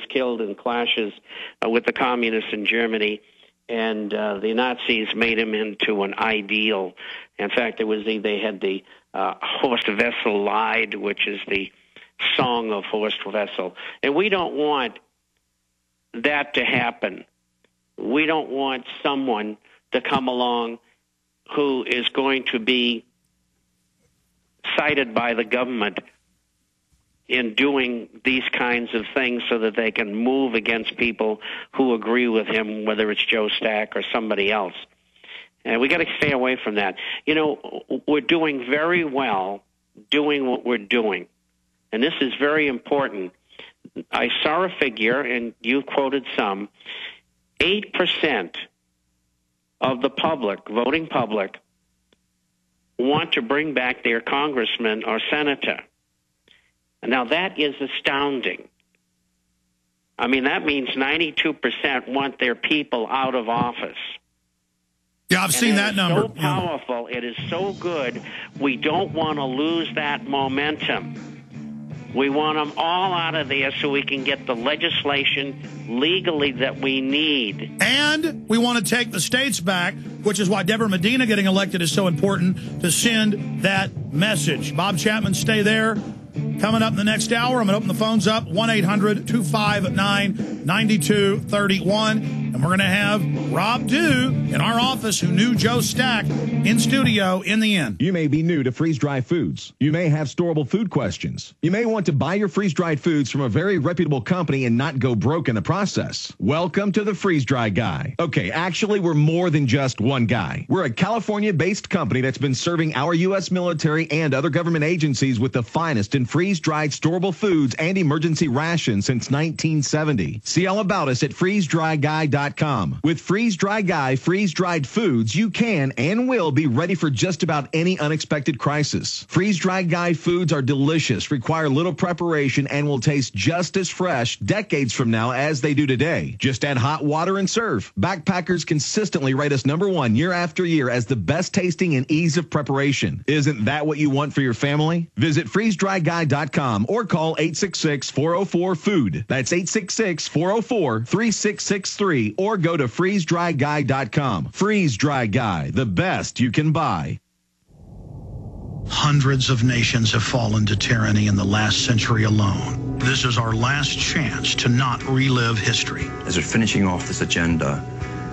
killed in clashes with the communists in Germany, and the Nazis made him into an ideal. In fact, they had the Horst Wessel Lied, which is the song of Horst Wessel. And we don't want that to happen. We don't want someone to come along who is going to be cited by the government in doing these kinds of things so that they can move against people who agree with him, whether it's Joe Stack or somebody else. And we got to stay away from that. You know, we're doing very well doing what we're doing. And this is very important. I saw a figure, and you quoted some, 8% of the public, voting public, want to bring back their congressman or senator. Now, that is astounding. I mean, that means 92% want their people out of office. Yeah, I've seen that number. It is so powerful. It is so good. We don't want to lose that momentum. We want them all out of there so we can get the legislation legally that we need. And we want to take the states back, which is why Deborah Medina getting elected is so important, to send that message. Bob Chapman, stay there. Coming up in the next hour, I'm going to open the phones up, 1-800-259-9231. And we're going to have Rob Dew in our office, who knew Joe Stack, in studio in the end. You may be new to freeze-dried foods. You may have storable food questions. You may want to buy your freeze-dried foods from a very reputable company and not go broke in the process. Welcome to the Freeze-Dry Guy. Okay, actually, we're more than just one guy. We're a California-based company that's been serving our U.S. military and other government agencies with the finest in freeze-dried storable foods and emergency rations since 1970. See all about us at freezedryguy.com. With Freeze Dry Guy freeze-dried foods, you can and will be ready for just about any unexpected crisis. Freeze Dry Guy foods are delicious, require little preparation, and will taste just as fresh decades from now as they do today. Just add hot water and serve. Backpackers consistently rate us #1 year after year as the best tasting and ease of preparation. Isn't that what you want for your family? Visit freezedryguy.com or call 866-404-FOOD. That's 866-404-3663, or go to freezedryguy.com. Freeze Dry Guy, the best you can buy. Hundreds of nations have fallen to tyranny in the last century alone. This is our last chance to not relive history. As we're finishing off this agenda,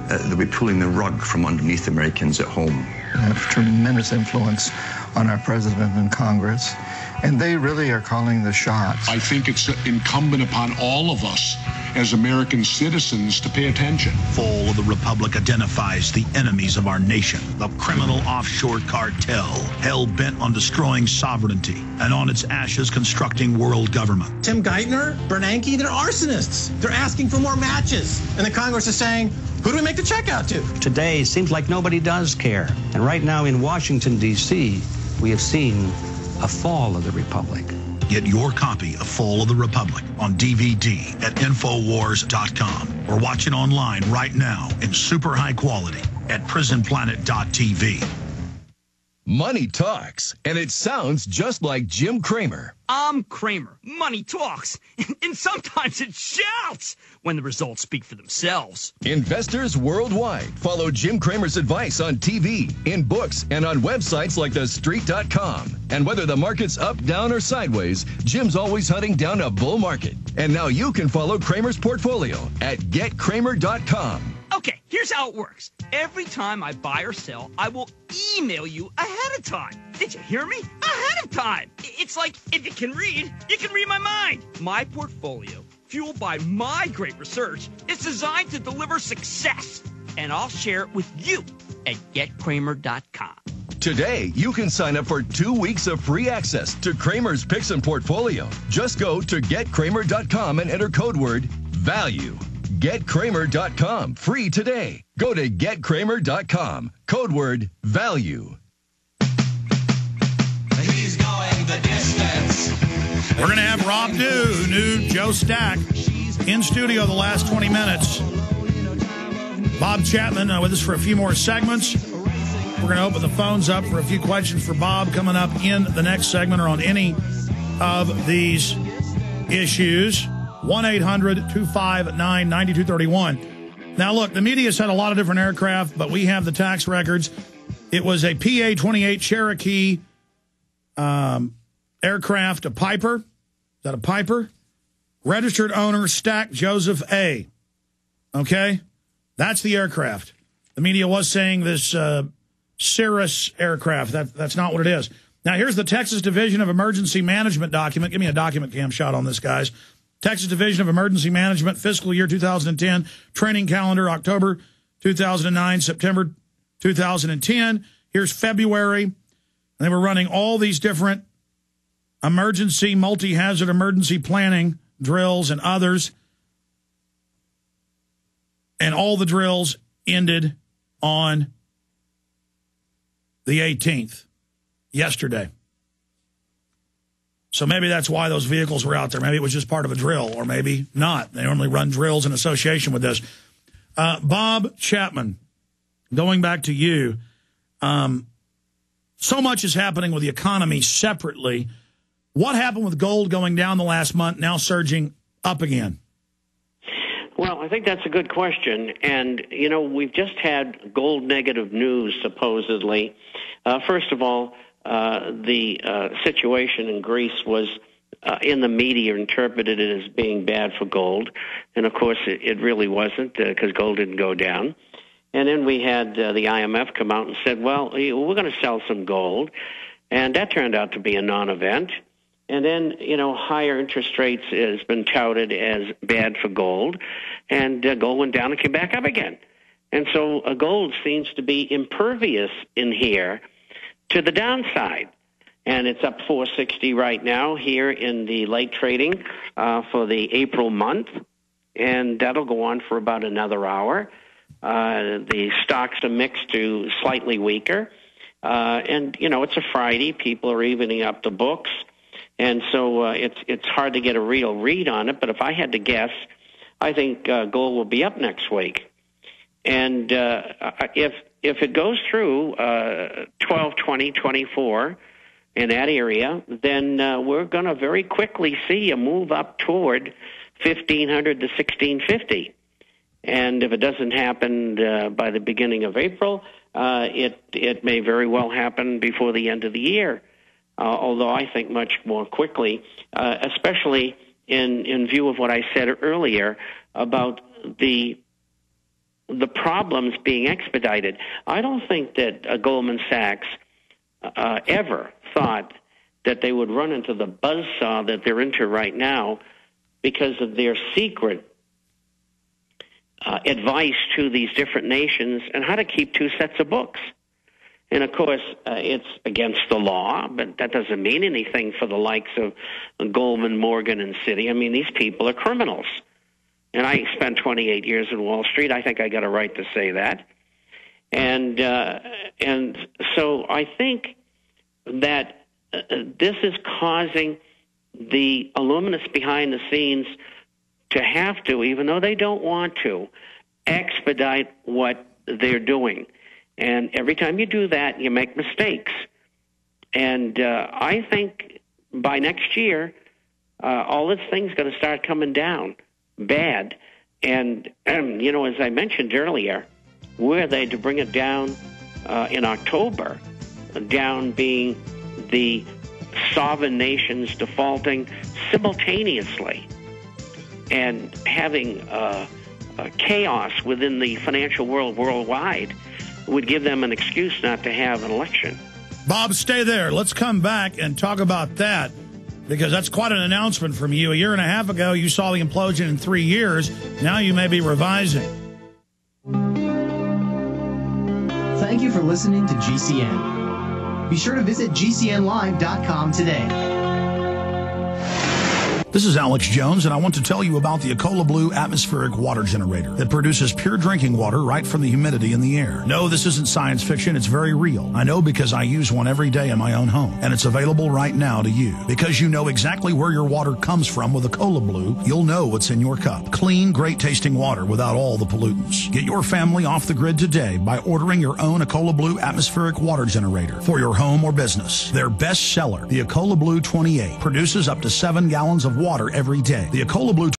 they'll be pulling the rug from underneath Americans at home. They have tremendous influence on our president and Congress, and they really are calling the shots. I think it's incumbent upon all of us as American citizens to pay attention. Fall of the Republic identifies the enemies of our nation, the criminal offshore cartel, hell-bent on destroying sovereignty and on its ashes constructing world government. Tim Geithner, Bernanke, they're arsonists. They're asking for more matches. And the Congress is saying, who do we make the check out to? Today, it seems like nobody does care. And right now in Washington, D.C., we have seen a fall of the Republic. Get your copy of Fall of the Republic on DVD at Infowars.com or watch it online right now in super high quality at prisonplanet.tv. Money talks, and it sounds just like Jim Cramer. I'm Cramer. Money talks, and sometimes it shouts when the results speak for themselves. Investors worldwide follow Jim Cramer's advice on TV, in books, and on websites like TheStreet.com. And whether the market's up, down, or sideways, Jim's always hunting down a bull market. And now you can follow Cramer's portfolio at GetCramer.com. Okay, here's how it works. Every time I buy or sell, I will email you ahead of time. Did you hear me? Ahead of time. It's like, if you can read my mind. My portfolio, fueled by my great research, is designed to deliver success. And I'll share it with you at GetCramer.com. Today, you can sign up for 2 weeks of free access to Cramer's Picks and Portfolio. Just go to GetCramer.com and enter code word VALUE. GetCramer.com, free today. Go to GetCramer.com, code word VALUE. He's going the distance. We're going to have Rob Dew, who knew Joe Stack, in studio the last 20 minutes. Bob Chapman with us for a few more segments. We're going to open the phones up for a few questions for Bob coming up in the next segment or on any of these issues. 1-800-259-9231. Now, look, the media's had a lot of different aircraft, but we have the tax records. It was a PA-28 Cherokee aircraft, a Piper. Is that a Piper? Registered owner, Stack Joseph A. Okay? That's the aircraft. The media was saying this Cirrus aircraft. That's not what it is. Now, here's the Texas Division of Emergency Management document. Give me a document cam shot on this, guys. Texas Division of Emergency Management, fiscal year 2010, training calendar, October 2009, September 2010. Here's February. And they were running all these different emergency, multi-hazard emergency planning drills and others. And all the drills ended on the 18th, yesterday. So maybe that's why those vehicles were out there. Maybe it was just part of a drill, or maybe not. They normally run drills in association with this. Bob Chapman, going back to you, so much is happening with the economy separately. What happened with gold going down the last month, now surging up again? Well, I think that's a good question. And, you know, we've just had gold negative news, supposedly. First of all, the situation in Greece was in the media interpreted it as being bad for gold. And, of course, it really wasn't, because gold didn't go down. And then we had the IMF come out and said, well, we're going to sell some gold. And that turned out to be a non-event. And then, you know, higher interest rates has been touted as bad for gold. And gold went down and came back up again. And so gold seems to be impervious in here to the downside. And it's up 460 right now here in the late trading for the April month. And that'll go on for about another hour. The stocks are mixed to slightly weaker. And, you know, it's a Friday. People are evening up the books. And so it's hard to get a real read on it. But if I had to guess, I think gold will be up next week. And if it goes through 12, 20, 24 in that area, then we're going to very quickly see a move up toward 1,500 to 1,650. And if it doesn't happen by the beginning of April, it may very well happen before the end of the year. Although I think much more quickly, especially in view of what I said earlier about the problems being expedited. I don't think that Goldman Sachs ever thought that they would run into the buzzsaw that they're into right now because of their secret advice to these different nations and how to keep two sets of books. And, of course, it's against the law, but that doesn't mean anything for the likes of Goldman, Morgan, and Citi. I mean, these people are criminals. And I spent 28 years in Wall Street. I think I got a right to say that. And so I think that this is causing the illuminists behind the scenes to have to, even though they don't want to, expedite what they're doing. And every time you do that, you make mistakes. And I think by next year, all this thing's going to start coming down bad. And, you know, as I mentioned earlier, were they to bring it down in October, down being the sovereign nations defaulting simultaneously and having chaos within the financial world worldwide, would give them an excuse not to have an election. Bob, stay there. Let's come back and talk about that, because that's quite an announcement from you. A year and a half ago, you saw the implosion in 3 years. Now you may be revising. Thank you for listening to GCN. Be sure to visit GCNlive.com today. This is Alex Jones, and I want to tell you about the Ecola Blue atmospheric water generator that produces pure drinking water right from the humidity in the air. No, this isn't science fiction. It's very real. I know because I use one every day in my own home, and it's available right now to you. Because you know exactly where your water comes from with Ecola Blue, you'll know what's in your cup. Clean, great-tasting water without all the pollutants. Get your family off the grid today by ordering your own Ecola Blue atmospheric water generator for your home or business. Their best seller, the Ecola Blue 28, produces up to 7 gallons of water every day. The Ecola Blue